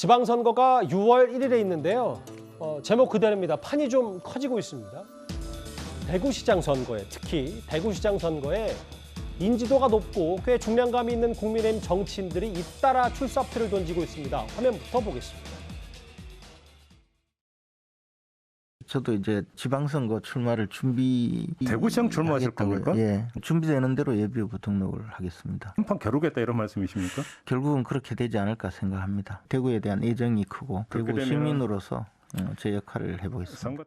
지방선거가 6월 1일에 있는데요. 제목 그대로입니다. 판이 좀 커지고 있습니다. 대구시장 선거에, 특히 대구시장 선거에 인지도가 높고 꽤 중량감이 있는 국민의힘 정치인들이 잇따라 출사표를 던지고 있습니다. 화면부터 보겠습니다. 저도 이제 지방선거 출마를 대구시장 출마하실 겁니까? 예, 준비되는 대로 예비후보 등록을 하겠습니다. 한판 겨루겠다 이런 말씀이십니까? 결국은 그렇게 되지 않을까 생각합니다. 대구에 대한 애정이 크고 대구 되면은 시민으로서 제 역할을 해보겠습니다. 선거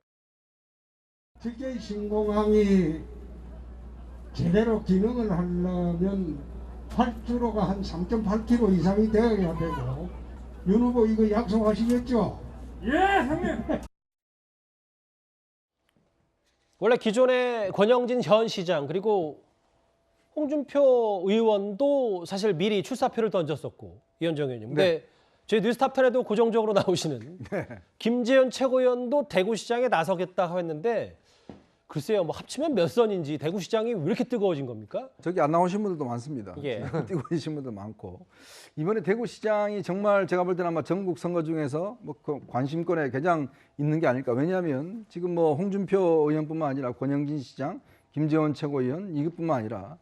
특히 신공항이 제대로 기능을 하려면 활주로가 한 3.8km 이상이 되어야 되고, 윤 후보 이거 약속하시겠죠? 예, 형님. 원래 기존의 권영진 현 시장 그리고 홍준표 의원도 사실 미리 출사표를 던졌었고, 이현정 의원님. 근데 저희 뉴스탑10에도 고정적으로 나오시는 김재현 최고위원도 대구시장에 나서겠다 했는데, 글쎄요, 뭐 합치면 몇 선인지 대구시장이 왜 이렇게 뜨거워진 겁니까? 저기 안 나오신 분들도 많습니다. 예. 뛰고 계신 분들 많고, 이번에 대구시장이 정말 제가 볼 때는 아마 전국 선거 중에서 뭐 그 관심권에 가장 있는 게 아닐까. 왜냐하면 지금 뭐 홍준표 의원뿐만 아니라 권영진 시장, 김재원 최고위원 이것뿐만 아니라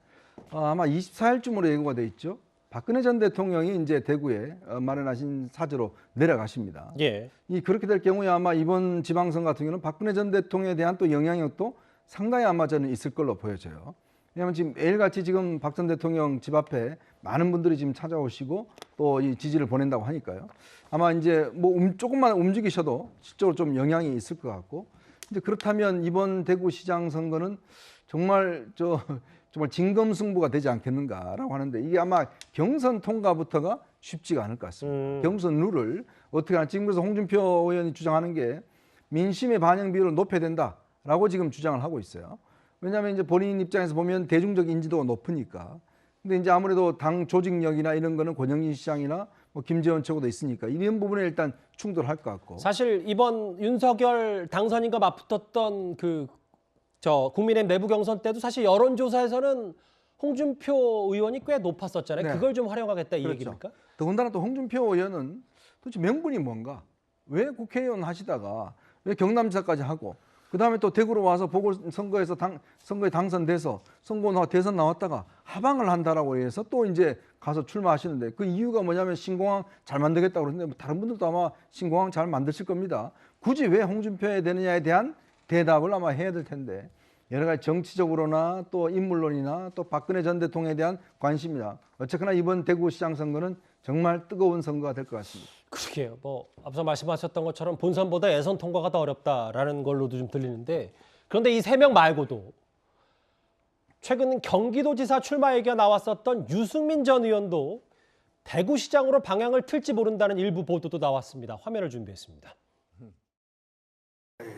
아마 24일쯤으로 예고가 돼 있죠. 박근혜 전 대통령이 이제 대구에 마련하신 사저로 내려가십니다. 예. 그렇게 될 경우에 아마 이번 지방선거 같은 경우는 박근혜 전 대통령에 대한 또 영향력도 상당히 아마 저는 있을 걸로 보여져요. 왜냐하면 지금 매일같이 지금 박 전 대통령 집 앞에 많은 분들이 지금 찾아오시고 또 이 지지를 보낸다고 하니까요. 아마 이제 뭐 조금만 움직이셔도 실적으로 좀 영향이 있을 것 같고, 이제 그렇다면 이번 대구시장 선거는 정말 정말 진검승부가 되지 않겠는가라고 하는데, 이게 아마 경선 통과부터가 쉽지가 않을 것 같습니다. 경선 룰을 어떻게 하나, 지금 그래서 홍준표 의원이 주장하는 게 민심의 반영 비율을 높여야 된다라고 지금 주장을 하고 있어요. 왜냐하면 이제 본인 입장에서 보면 대중적 인지도가 높으니까. 근데 이제 아무래도 당 조직력이나 이런 거는 권영진 시장이나 뭐 김재원 최고도 있으니까 이런 부분에 일단 충돌할 것 같고. 사실 이번 윤석열 당선인과 맞붙었던 국민의힘 내부 경선 때도 사실 여론조사에서는 홍준표 의원이 꽤 높았었잖아요. 네. 그걸 좀 활용하겠다 이 그렇죠. 얘기입니까? 더군다나 또 홍준표 의원은 도대체 명분이 뭔가? 왜 국회의원 하시다가 왜 경남지사까지 하고, 그 다음에 또 대구로 와서 보궐선거에서 선거에 당선돼서 대선 나왔다가 하방을 한다라고 해서 또 이제 가서 출마하시는데, 그 이유가 뭐냐면 신공항 잘 만들겠다고 그러는데, 뭐 다른 분들도 아마 신공항 잘 만드실 겁니다. 굳이 왜 홍준표에 되느냐에 대한 대답을 아마 해야 될 텐데, 여러 가지 정치적으로나 또 인물론이나 또 박근혜 전 대통령에 대한 관심이나, 어쨌거나 이번 대구시장 선거는 정말 뜨거운 선거가 될 것 같습니다. 그러게요. 뭐 앞서 말씀하셨던 것처럼 본선보다 예선 통과가 더 어렵다라는 걸로도 좀 들리는데, 그런데 이 세 명 말고도 최근 경기도지사 출마 얘기가 나왔었던 유승민 전 의원도 대구시장으로 방향을 틀지 모른다는 일부 보도도 나왔습니다. 화면을 준비했습니다.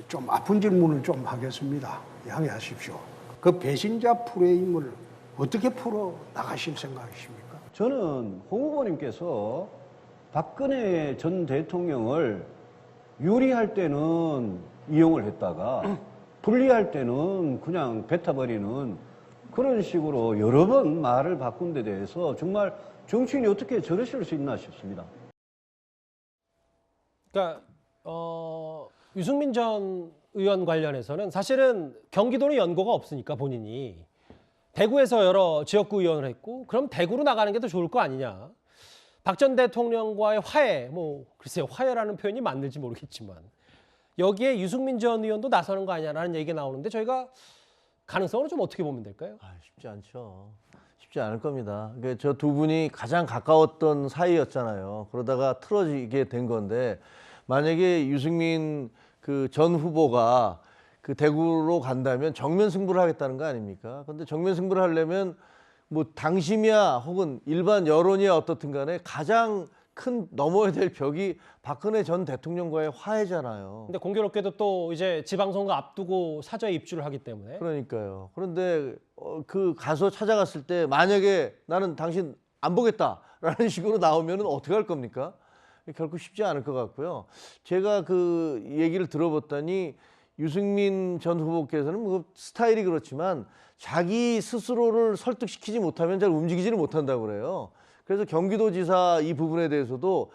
좀 아픈 질문을 좀 하겠습니다. 양해하십시오. 그 배신자 프레임을 어떻게 풀어 나가실 생각이십니까? 저는 홍 후보님께서 박근혜 전 대통령을 유리할 때는 이용을 했다가 불리할 때는 그냥 뱉어버리는 그런 식으로 여러 번 말을 바꾼 데 대해서 정말 정치인이 어떻게 저러실 수 있나 싶습니다. 그러니까 유승민 전 의원 관련해서는 사실은 경기도는 연고가 없으니까 본인이 대구에서 여러 지역구 의원을 했고, 그럼 대구로 나가는 게 더 좋을 거 아니냐. 박 전 대통령과의 화해, 뭐 글쎄요, 화해라는 표현이 맞는지 모르겠지만 여기에 유승민 전 의원도 나서는 거 아니냐라는 얘기가 나오는데, 저희가 가능성을 좀 어떻게 보면 될까요? 쉽지 않죠. 쉽지 않을 겁니다. 저 두 분이 가장 가까웠던 사이였잖아요. 그러다가 틀어지게 된 건데, 만약에 유승민 전 후보가 대구로 간다면 정면 승부를 하겠다는 거 아닙니까? 근데 정면 승부를 하려면 뭐 당심이야 혹은 일반 여론이야 어떻든 간에 가장 큰 넘어야 될 벽이 박근혜 전 대통령과의 화해잖아요. 근데 공교롭게도 또 이제 지방선거 앞두고 사저에 입주를 하기 때문에. 그러니까요. 그런데 가서 찾아갔을 때 만약에 나는 당신 안 보겠다라는 식으로 나오면은 어떻게 할 겁니까? 결코 쉽지 않을 것 같고요. 제가 얘기를 들어봤더니 유승민 전 후보께서는 뭐 스타일이 그렇지만 자기 스스로를 설득시키지 못하면 잘 움직이지를 못한다고 그래요. 그래서 경기도지사 이 부분에 대해서도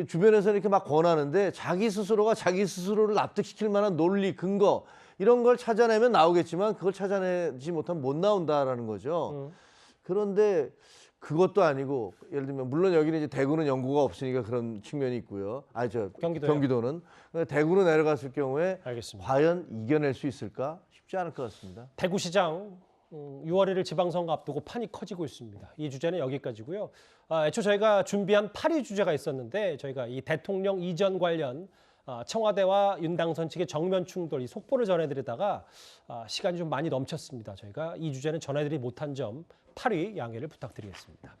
주변에서 이렇게 막 권하는데 자기 스스로가 자기 스스로를 납득시킬 만한 논리, 근거 이런 걸 찾아내면 나오겠지만 그걸 찾아내지 못하면 못 나온다라는 거죠. 그런데 그것도 아니고 예를 들면 물론 여기는 이제 대구는 연고가 없으니까 그런 측면이 있고요. 경기도는 대구로 내려갔을 경우에 알겠습니다. 과연 이겨낼 수 있을까? 쉽지 않을 것 같습니다. 대구시장 6월 1일 지방선거 앞두고 판이 커지고 있습니다. 이 주제는 여기까지고요. 애초 저희가 준비한 8위 주제가 있었는데 저희가 이 대통령 이전 관련 청와대와 윤당선 측의 정면 충돌 이 속보를 전해드리다가 시간이 좀 많이 넘쳤습니다. 저희가 이 주제는 전해드리지 못한 점 8위 양해를 부탁드리겠습니다.